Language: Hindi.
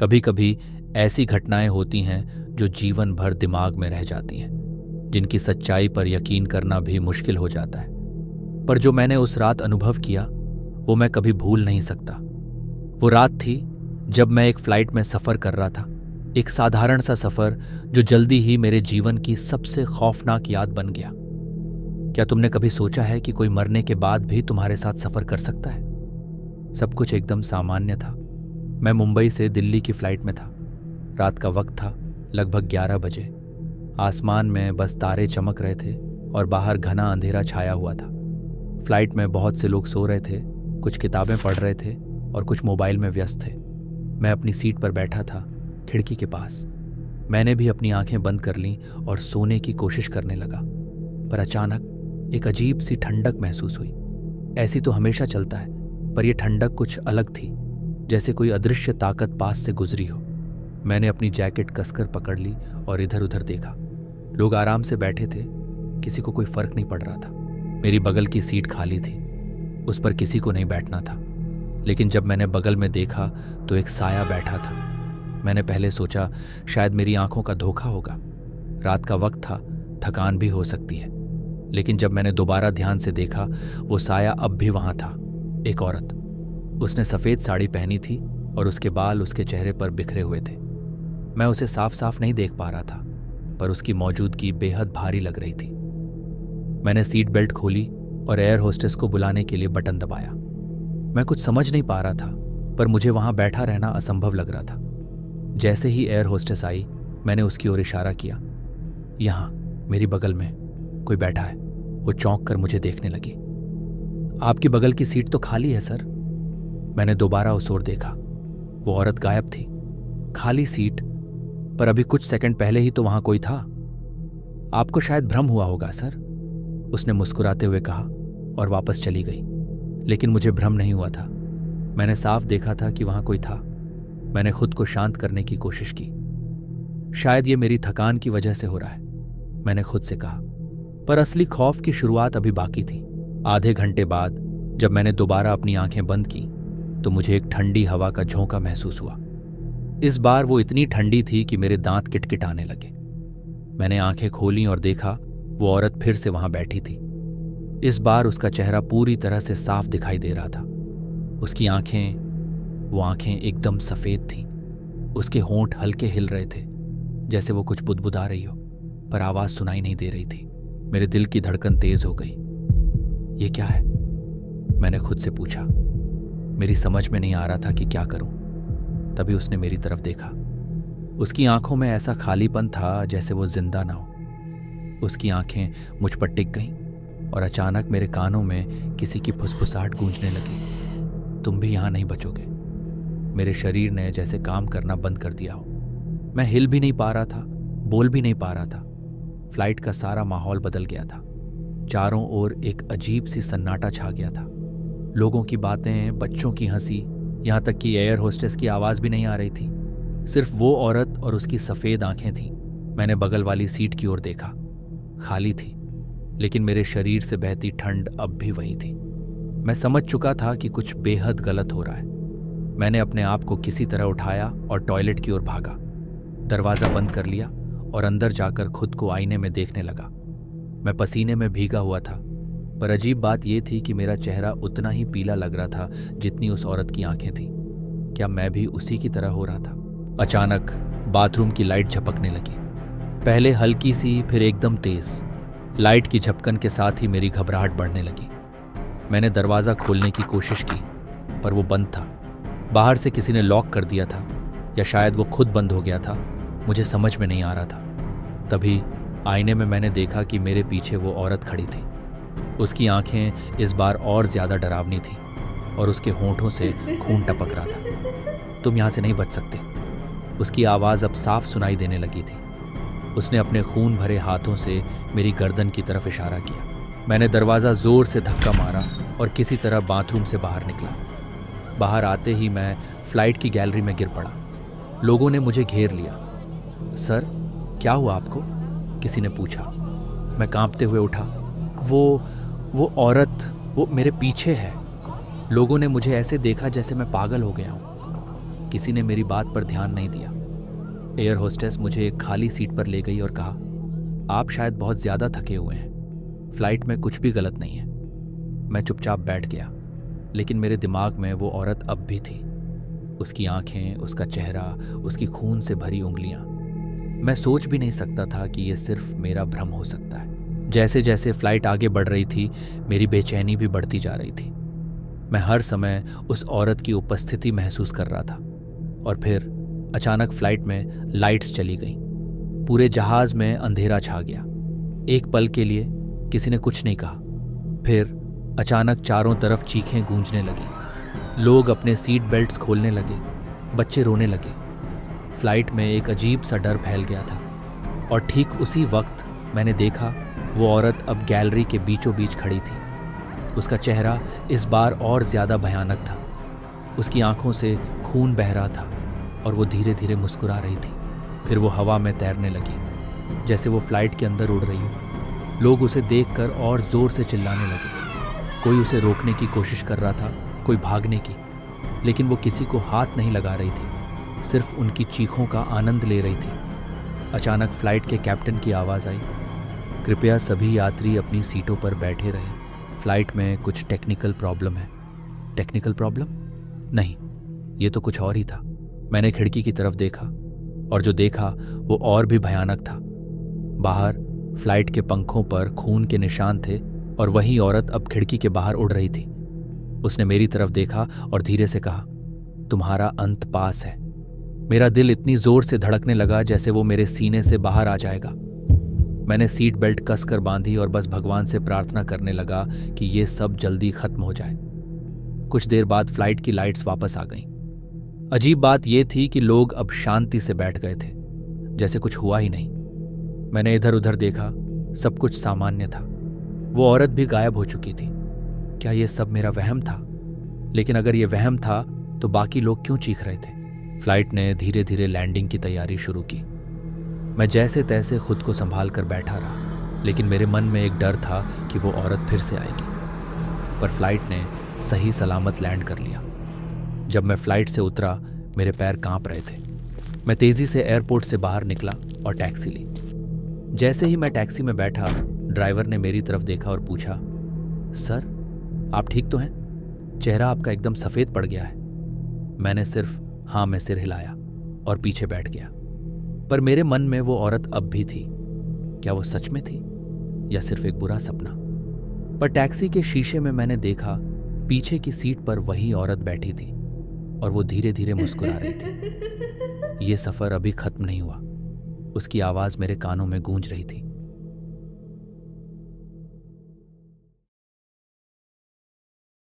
कभी कभी ऐसी घटनाएं होती हैं जो जीवन भर दिमाग में रह जाती हैं, जिनकी सच्चाई पर यकीन करना भी मुश्किल हो जाता है। पर जो मैंने उस रात अनुभव किया वो मैं कभी भूल नहीं सकता। वो रात थी जब मैं एक फ्लाइट में सफ़र कर रहा था, एक साधारण सा सफ़र जो जल्दी ही मेरे जीवन की सबसे खौफनाक याद बन गया। क्या तुमने कभी सोचा है कि कोई मरने के बाद भी तुम्हारे साथ सफ़र कर सकता है? सब कुछ एकदम सामान्य था। मैं मुंबई से दिल्ली की फ़्लाइट में था। रात का वक्त था, लगभग 11 बजे। आसमान में बस तारे चमक रहे थे और बाहर घना अंधेरा छाया हुआ था। फ्लाइट में बहुत से लोग सो रहे थे, कुछ किताबें पढ़ रहे थे और कुछ मोबाइल में व्यस्त थे। मैं अपनी सीट पर बैठा था, खिड़की के पास। मैंने भी अपनी आंखें बंद कर लीं और सोने की कोशिश करने लगा, पर अचानक एक अजीब सी ठंडक महसूस हुई। ऐसी तो हमेशा चलता है, पर यह ठंडक कुछ अलग थी, जैसे कोई अदृश्य ताकत पास से गुजरी हो। मैंने अपनी जैकेट कसकर पकड़ ली और इधर उधर देखा। लोग आराम से बैठे थे, किसी को कोई फर्क नहीं पड़ रहा था। मेरी बगल की सीट खाली थी, उस पर किसी को नहीं बैठना था। लेकिन जब मैंने बगल में देखा तो एक साया बैठा था। मैंने पहले सोचा शायद मेरी आंखों का धोखा होगा। रात का वक्त था, थकान भी हो सकती है। लेकिन जब मैंने दोबारा ध्यान से देखा, वो साया अब भी वहां था। एक औरत। उसने सफ़ेद साड़ी पहनी थी और उसके बाल उसके चेहरे पर बिखरे हुए थे। मैं उसे साफ साफ नहीं देख पा रहा था, पर उसकी मौजूदगी बेहद भारी लग रही थी। मैंने सीट बेल्ट खोली और एयर होस्टेस को बुलाने के लिए बटन दबाया। मैं कुछ समझ नहीं पा रहा था, पर मुझे वहां बैठा रहना असंभव लग रहा था। जैसे ही एयर होस्टेस आई, मैंने उसकी ओर इशारा किया। यहाँ मेरी बगल में कोई बैठा है। वो चौंक कर मुझे देखने लगी। आपकी बगल की सीट तो खाली है सर। मैंने दोबारा उस ओर देखा। वो औरत गायब थी। खाली सीट, पर अभी कुछ सेकंड पहले ही तो वहां कोई था। आपको शायद भ्रम हुआ होगा सर, उसने मुस्कुराते हुए कहा और वापस चली गई। लेकिन मुझे भ्रम नहीं हुआ था। मैंने साफ देखा था कि वहां कोई था। मैंने खुद को शांत करने की कोशिश की। शायद ये मेरी थकान की वजह से हो रहा है, मैंने खुद से कहा। पर असली खौफ की शुरुआत अभी बाकी थी। आधे घंटे बाद जब मैंने दोबारा अपनी आंखें बंद की तो मुझे एक ठंडी हवा का झोंका महसूस हुआ। इस बार वो इतनी ठंडी थी कि मेरे दांत किटकिटाने लगे। मैंने आंखें खोलीं और देखा वो औरत फिर से वहां बैठी थी। इस बार उसका चेहरा पूरी तरह से साफ दिखाई दे रहा था। उसकी वो आंखें एकदम सफेद थीं। उसके होंठ हल्के हिल रहे थे, जैसे वो कुछ बुदबुदा रही हो, पर आवाज सुनाई नहीं दे रही थी। मेरे दिल की धड़कन तेज हो गई। ये क्या है? मैंने खुद से पूछा। मेरी समझ में नहीं आ रहा था कि क्या करूं। तभी उसने मेरी तरफ देखा। उसकी आंखों में ऐसा खालीपन था जैसे वो जिंदा ना हो। उसकी आंखें मुझ पर टिक गईं और अचानक मेरे कानों में किसी की फुसफुसाहट गूंजने लगी। तुम भी यहां नहीं बचोगे। मेरे शरीर ने जैसे काम करना बंद कर दिया हो। मैं हिल भी नहीं पा रहा था, बोल भी नहीं पा रहा था। फ्लाइट का सारा माहौल बदल गया था। चारों ओर एक अजीब सी सन्नाटा छा गया था। लोगों की बातें, बच्चों की हंसी, यहाँ तक कि एयर होस्टेस की आवाज भी नहीं आ रही थी। सिर्फ वो औरत और उसकी सफेद आंखें थीं। मैंने बगल वाली सीट की ओर देखा। खाली थी, लेकिन मेरे शरीर से बहती ठंड अब भी वही थी। मैं समझ चुका था कि कुछ बेहद गलत हो रहा है। मैंने अपने आप को किसी तरह उठाया और टॉयलेट की ओर भागा। दरवाजा बंद कर लिया और अंदर जाकर खुद को आईने में देखने लगा। मैं पसीने में भीगा हुआ था, पर अजीब बात यह थी कि मेरा चेहरा उतना ही पीला लग रहा था जितनी उस औरत की आंखें थीं। क्या मैं भी उसी की तरह हो रहा था? अचानक बाथरूम की लाइट झपकने लगी। पहले हल्की सी, फिर एकदम तेज। लाइट की झपकन के साथ ही मेरी घबराहट बढ़ने लगी। मैंने दरवाज़ा खोलने की कोशिश की, पर वो बंद था। बाहर से किसी ने लॉक कर दिया था, या शायद वो खुद बंद हो गया था। मुझे समझ में नहीं आ रहा था। तभी आईने में मैंने देखा कि मेरे पीछे वो औरत खड़ी थी। उसकी आंखें इस बार और ज्यादा डरावनी थी और उसके होंठों से खून टपक रहा था। तुम यहाँ से नहीं बच सकते। उसकी आवाज़ अब साफ सुनाई देने लगी थी। उसने अपने खून भरे हाथों से मेरी गर्दन की तरफ इशारा किया। मैंने दरवाज़ा जोर से धक्का मारा और किसी तरह बाथरूम से बाहर निकला। बाहर आते ही मैं फ्लाइट की गैलरी में गिर पड़ा। लोगों ने मुझे घेर लिया। सर, क्या हुआ आपको? किसी ने पूछा। मैं कांपते हुए उठा। वो औरत, वो मेरे पीछे है। लोगों ने मुझे ऐसे देखा जैसे मैं पागल हो गया हूँ। किसी ने मेरी बात पर ध्यान नहीं दिया। एयर होस्टेस मुझे एक खाली सीट पर ले गई और कहा, आप शायद बहुत ज़्यादा थके हुए हैं, फ्लाइट में कुछ भी गलत नहीं है। मैं चुपचाप बैठ गया, लेकिन मेरे दिमाग में वो औरत अब भी थी। उसकी आंखें, उसका चेहरा, उसकी खून से भरी उंगलियां। मैं सोच भी नहीं सकता था कि ये सिर्फ मेरा भ्रम हो सकता है। जैसे जैसे फ्लाइट आगे बढ़ रही थी, मेरी बेचैनी भी बढ़ती जा रही थी। मैं हर समय उस औरत की उपस्थिति महसूस कर रहा था। और फिर अचानक फ्लाइट में लाइट्स चली गईं। पूरे जहाज में अंधेरा छा गया। एक पल के लिए किसी ने कुछ नहीं कहा। फिर अचानक चारों तरफ चीखें गूंजने लगी। लोग अपने सीट बेल्ट्स खोलने लगे, बच्चे रोने लगे। फ्लाइट में एक अजीब सा डर फैल गया था। और ठीक उसी वक्त मैंने देखा वो औरत अब गैलरी के बीचों बीच खड़ी थी। उसका चेहरा इस बार और ज़्यादा भयानक था। उसकी आंखों से खून बह रहा था और वो धीरे धीरे मुस्कुरा रही थी। फिर वो हवा में तैरने लगी, जैसे वो फ्लाइट के अंदर उड़ रही हो। लोग उसे देखकर और ज़ोर से चिल्लाने लगे। कोई उसे रोकने की कोशिश कर रहा था, कोई भागने की, लेकिन वो किसी को हाथ नहीं लगा रही थी, सिर्फ उनकी चीखों का आनंद ले रही थी। अचानक फ्लाइट के कैप्टन की आवाज़ आई, कृपया सभी यात्री अपनी सीटों पर बैठे रहें, फ्लाइट में कुछ टेक्निकल प्रॉब्लम है। Technical problem? नहीं, ये तो कुछ और ही था। मैंने खिड़की की तरफ देखा और जो देखा वो और भी भयानक था। बाहर फ्लाइट के पंखों पर खून के निशान थे और वही औरत अब खिड़की के बाहर उड़ रही थी। उसने मेरी तरफ देखा और धीरे से कहा, तुम्हारा अंत पास है। मेरा दिल इतनी जोर से धड़कने लगा जैसे वो मेरे सीने से बाहर आ जाएगा। मैंने सीट बेल्ट कसकर बांधी और बस भगवान से प्रार्थना करने लगा कि ये सब जल्दी खत्म हो जाए। कुछ देर बाद फ्लाइट की लाइट्स वापस आ गईं। अजीब बात यह थी कि लोग अब शांति से बैठ गए थे, जैसे कुछ हुआ ही नहीं। मैंने इधर उधर देखा, सब कुछ सामान्य था। वो औरत भी गायब हो चुकी थी। क्या ये सब मेरा वहम था? लेकिन अगर ये वहम था तो बाकी लोग क्यों चीख रहे थे? फ्लाइट ने धीरे धीरे लैंडिंग की तैयारी शुरू की। मैं जैसे तैसे खुद को संभाल कर बैठा रहा, लेकिन मेरे मन में एक डर था कि वो औरत फिर से आएगी। पर फ्लाइट ने सही सलामत लैंड कर लिया। जब मैं फ्लाइट से उतरा, मेरे पैर कांप रहे थे। मैं तेजी से एयरपोर्ट से बाहर निकला और टैक्सी ली। जैसे ही मैं टैक्सी में बैठा, ड्राइवर ने मेरी तरफ देखा और पूछा, सर, आप ठीक तो हैं? चेहरा आपका एकदम सफ़ेद पड़ गया है। मैंने सिर्फ हाँ में सिर हिलाया और पीछे बैठ गया। पर मेरे मन में वो औरत अब भी थी। क्या वो सच में थी या सिर्फ एक बुरा सपना? पर टैक्सी के शीशे में मैंने देखा, पीछे की सीट पर वही औरत बैठी थी और वो धीरे धीरे मुस्कुरा रही थी। ये सफ़र अभी खत्म नहीं हुआ। उसकी आवाज़ मेरे कानों में गूंज रही थी।